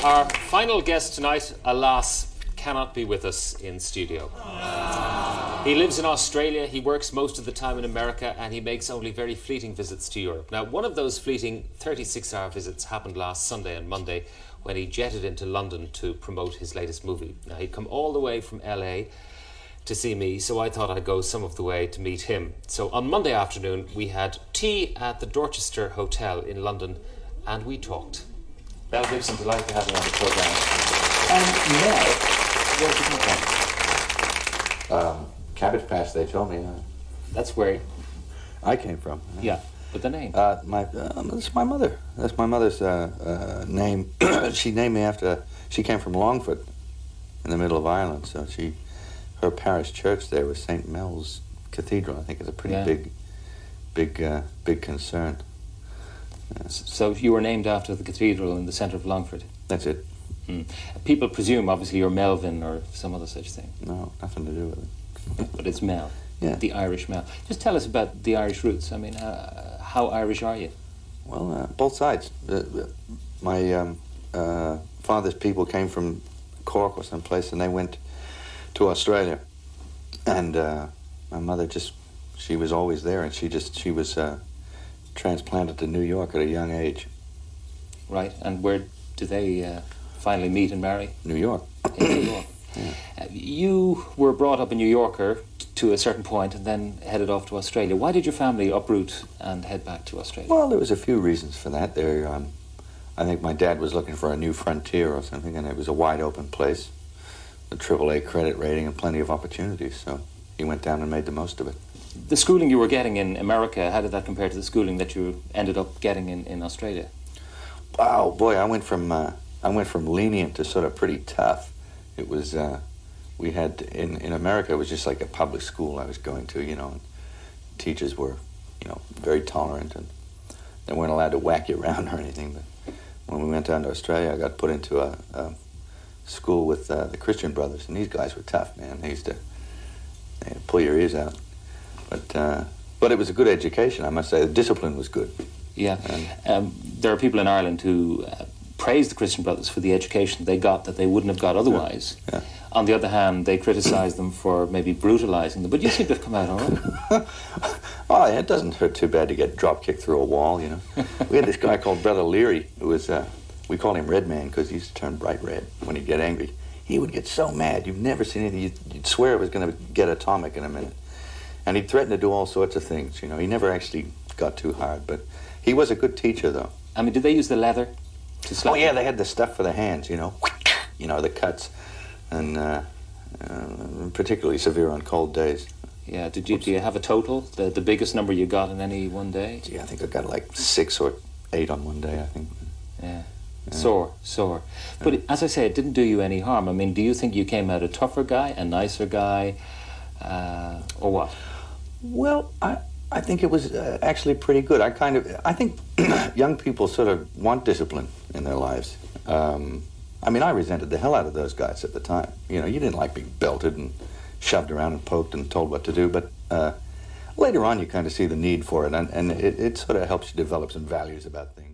Our final guest tonight, alas, cannot be with us in studio. He lives in Australia, he works most of the time in America, and he makes only very fleeting visits to Europe. Now, one of those fleeting 36-hour visits happened last Sunday and Monday when he jetted into London to promote his latest movie. Now, he'd come all the way from LA to see me, so I thought I'd go some of the way to meet him. So on Monday afternoon, we had tea at the Dorchester Hotel in London, and we talked. Mel Gibson, delighted to have you on the programme. And Mel, where did you come from? Cabbage Patch, they told me. That's where I came from. Yeah, but the name? That's my mother. That's my mother's name. She named me after, she came from Longford in the middle of Ireland, so her parish church there was St. Mel's Cathedral. I think it's a pretty big concern. So you were named after the cathedral in the centre of Longford? That's it. People presume, obviously, you're Melvin or some other such thing. No, nothing to do with it. But it's Mel, yeah. The Irish Mel. Just tell us about the Irish roots. I mean, how Irish are you? Well, both sides. My father's people came from Cork or someplace, and they went to Australia. And my mother she was always there, and she was transplanted to New York at a young age. Right, and where did they finally meet and marry? New York. In New York. Yeah. You were brought up a New Yorker to a certain point and then headed off to Australia. Why did your family uproot and head back to Australia? Well, there was a few reasons for that. I think my dad was looking for a new frontier or something, and it was a wide open place, a AAA credit rating and plenty of opportunities, so he went down and made the most of it. The schooling you were getting in America, how did that compare to the schooling that you ended up getting in Australia? Wow, boy, I went from lenient to sort of pretty tough. It was, we had, in America, it was just like a public school I was going to, and teachers were, very tolerant, and they weren't allowed to whack you around or anything. But when we went down to Australia, I got put into a school with the Christian brothers, and these guys were tough, man. They had to pull your ears out. But it was a good education, I must say. The discipline was good. Yeah. There are people in Ireland who praise the Christian brothers for the education they got that they wouldn't have got otherwise. Yeah. On the other hand, they criticise them for maybe brutalising them. But you seem to have come out all right. Oh, yeah, it doesn't hurt too bad to get drop-kicked through a wall, We had this guy called Brother Leary, who was, we called him Red Man because he used to turn bright red when he'd get angry. He would get so mad, you've never seen anything, you'd swear it was going to get atomic in a minute. And he'd threaten to do all sorts of things, He never actually got too hard, but he was a good teacher, though. I mean, did they use the leather to slap? Oh, yeah, they had the stuff for the hands, the cuts, and particularly severe on cold days. Yeah, do you have a total, the biggest number you got in any one day? Gee, I think I got like 6 or 8 on one day, I think. Yeah. Sore. But as I say, it didn't do you any harm. I mean, do you think you came out a tougher guy, a nicer guy, or what? Well, I think it was actually pretty good. I think young people sort of want discipline in their lives. I mean, I resented the hell out of those guys at the time. You didn't like being belted and shoved around and poked and told what to do, but later on you kind of see the need for it, and it sort of helps you develop some values about things.